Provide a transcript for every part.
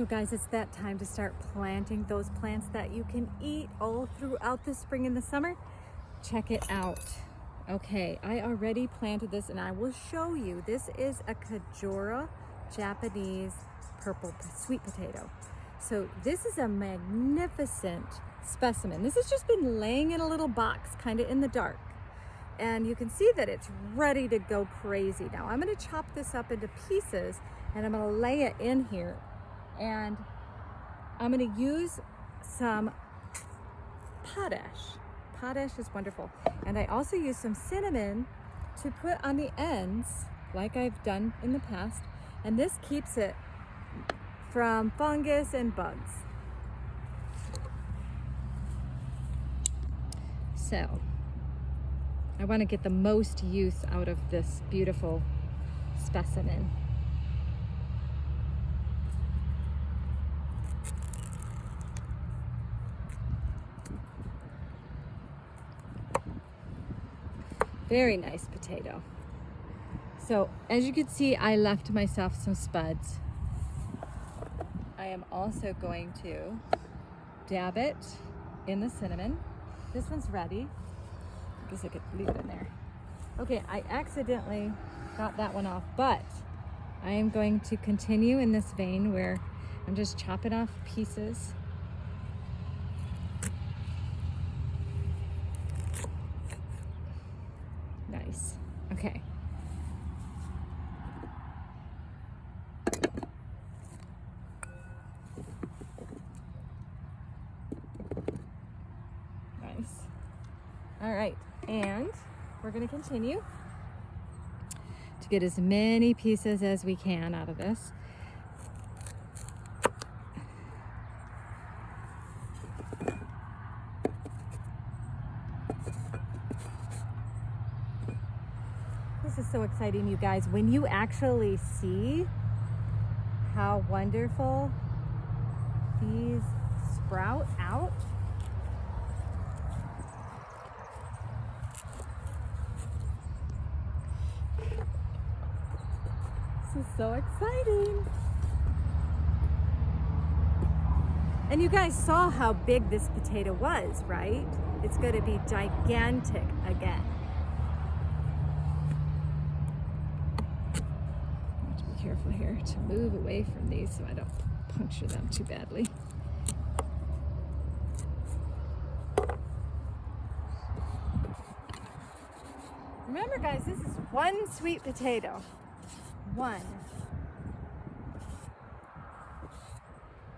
So guys, it's that time to start planting those plants that you can eat all throughout the spring and the summer. Check it out. Okay, I already planted this and I will show you. This is a Kajora Japanese purple sweet potato. So this is a magnificent specimen. This has just been laying in a little box, kind of in the dark. And you can see that it's ready to go crazy. Now I'm gonna chop this up into pieces and I'm gonna lay it in here. And I'm gonna use some potash. Potash is wonderful. And I also use some cinnamon to put on the ends, like I've done in the past. And this keeps it from fungus and bugs. So, I wanna get the most use out of this beautiful specimen. Very nice potato. So as you can see, I left myself some spuds. I am also going to dab it in the cinnamon. This one's ready. I guess I could leave it in there. Okay, I accidentally got that one off, but I am going to continue in this vein where I'm just chopping off pieces. Nice. Okay. Nice. All right. And we're going to continue to get as many pieces as we can out of this. This is so exciting, you guys. When you actually see how wonderful these sprout out, this is so exciting. And you guys saw how big this potato was, right? It's going to be gigantic again. Careful here to move away from these so I don't puncture them too badly. Remember guys, this is one sweet potato. One.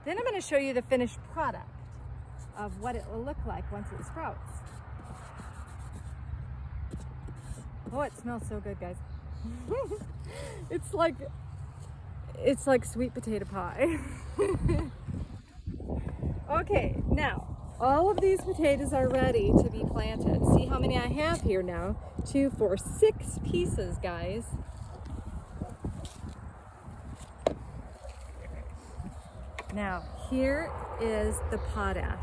Then I'm going to show you the finished product of what it will look like once it sprouts. Oh, it smells so good, guys. It's like sweet potato pie. Okay, now all of these potatoes are ready to be planted. See how many I have here now? 2, 4, 6 pieces, guys. Now here is the potash.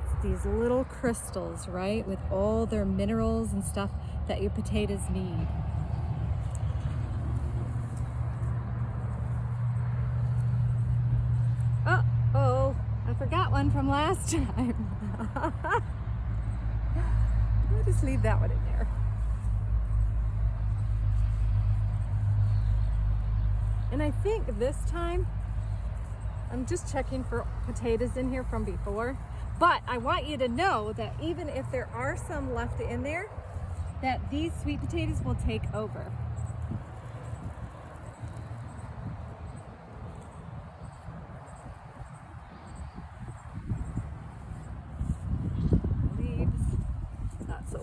It's these little crystals, right, with all their minerals and stuff that your potatoes need. Oh, I forgot one from last time. I'll just leave that one in there. And I think this time, I'm just checking for potatoes in here from before, but I want you to know that even if there are some left in there, that these sweet potatoes will take over.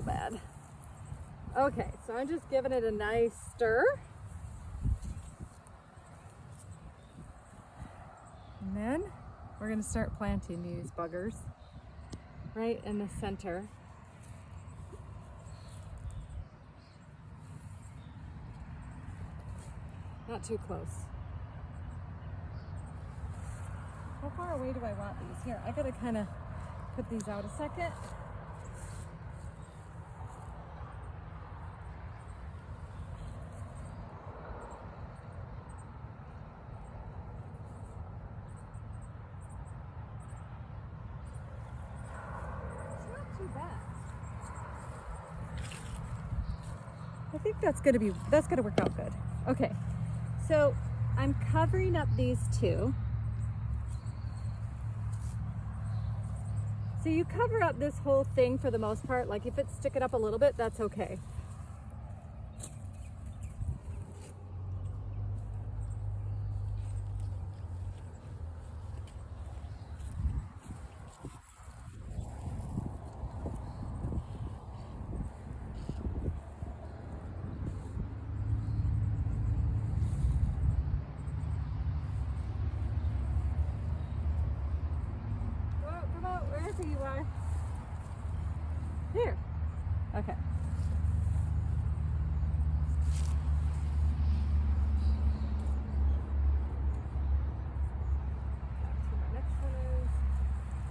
Bad. Okay, so I'm just giving it a nice stir. And then we're going to start planting these buggers right in the center. Not too close. How far away do I want these? Here, I got to kind of put these out a second. think that's gonna work out good. Okay, so I'm covering up these two. So you cover up this whole thing for the most part. Like if it's sticking up a little bit, that's okay. Wherever you are. Here. Okay. Back to my next one is. Okay.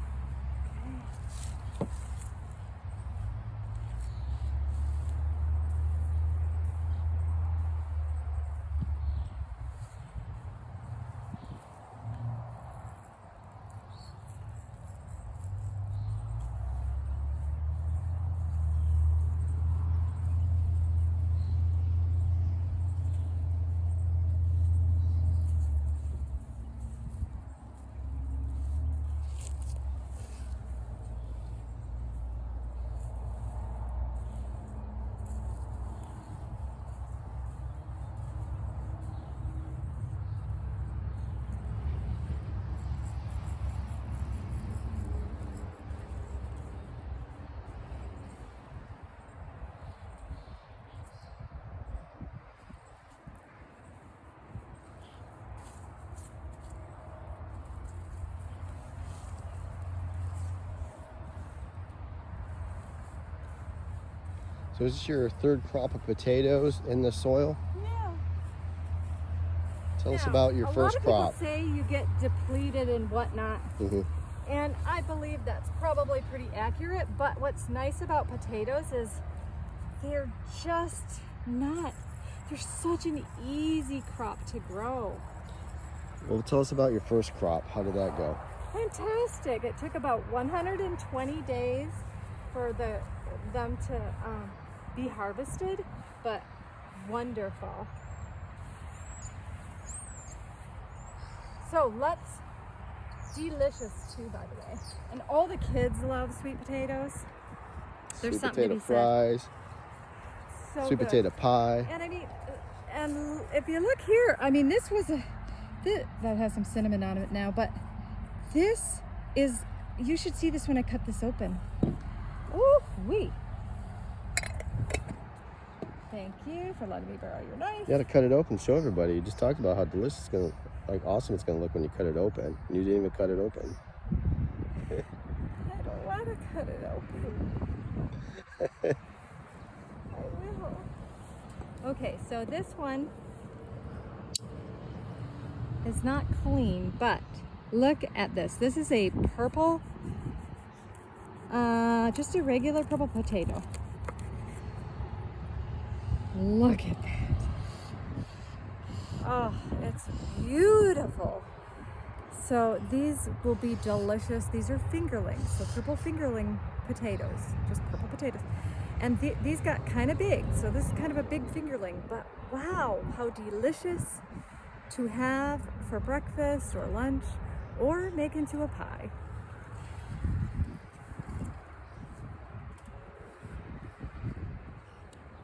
So is this your third crop of potatoes in the soil? Yeah. Tell us about your first crop. A lot of people say you get depleted and whatnot. And I believe that's probably pretty accurate, but what's nice about potatoes is they're just not, they're such an easy crop to grow. Well, tell us about your first crop. How did that go? Fantastic. It took about 120 days for them to be harvested, but wonderful. So delicious too, by the way. And all the kids love sweet potatoes. There's Sweet something potato to be said. fries, So sweet good. potato pie. And I mean, and if you look here, I mean, this that has some cinnamon on it now, but this is, you should see this when I cut this open. Oh, wee. Thank you for letting me borrow your knife. You gotta cut it open, show everybody. You just talked about how delicious it's gonna, like awesome it's gonna look when you cut it open. And you didn't even cut it open. I don't want to cut it open. I will. Okay, so this one is not clean, but look at this. This is a purple, just a regular purple potato. Look at that. Oh, it's beautiful. So these will be delicious. These are fingerlings, so purple fingerling potatoes, just purple potatoes. And these got kind of big, so this is kind of a big fingerling, but wow, how delicious to have for breakfast or lunch or make into a pie.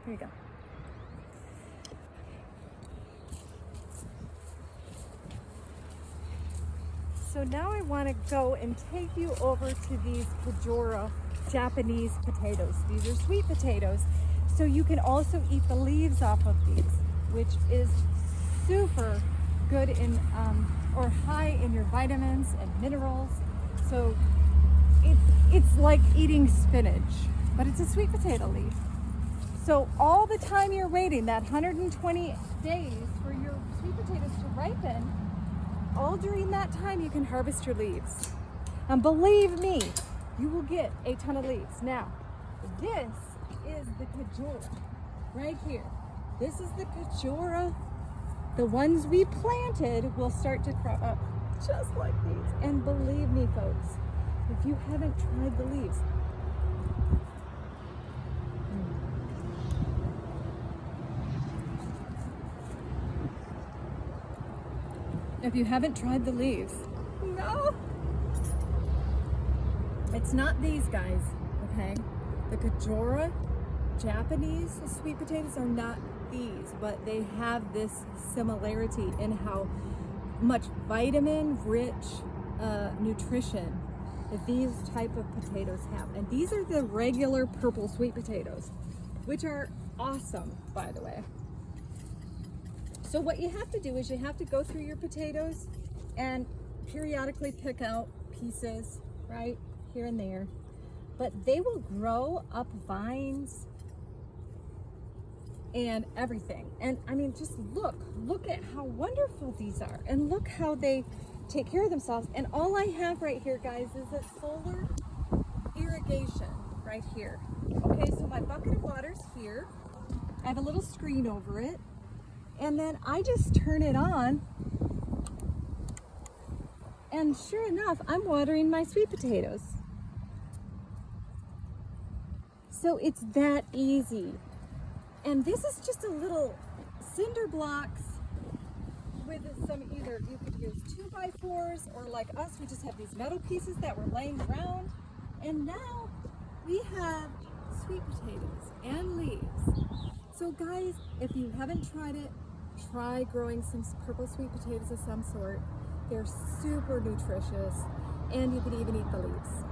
Here you go. So now I want to go and take you over to these Kajora Japanese potatoes. These are sweet potatoes, so you can also eat the leaves off of these, which is super good in or high in your vitamins and minerals. So it's like eating spinach, but it's a sweet potato leaf. So all the time you're waiting, that 120 days for your sweet potatoes to ripen, all during that time you can harvest your leaves. And believe me, you will get a ton of leaves. Now, this is the Kajora right here. This is the Kajora. The ones we planted will start to crop up just like these. And believe me, folks, if you haven't tried the leaves, If you haven't tried the leaves, no, it's not these guys, okay? The Kajora Japanese sweet potatoes are not these, but they have this similarity in how much vitamin-rich nutrition that these type of potatoes have. And these are the regular purple sweet potatoes, which are awesome, by the way. So what you have to do is you have to go through your potatoes and periodically pick out pieces, right, here and there. But they will grow up vines and everything. And I mean, just look at how wonderful these are. And look how they take care of themselves. And all I have right here, guys, is a solar irrigation right here. Okay, so my bucket of water's here. I have a little screen over it. And then I just turn it on, and sure enough, I'm watering my sweet potatoes. So it's that easy. And this is just a little cinder blocks with some, either you could use 2x4s, or like us, we just have these metal pieces that were laying around. And now we have sweet potatoes and leaves. So guys, if you haven't tried it, try growing some purple sweet potatoes of some sort. They're super nutritious, and you can even eat the leaves.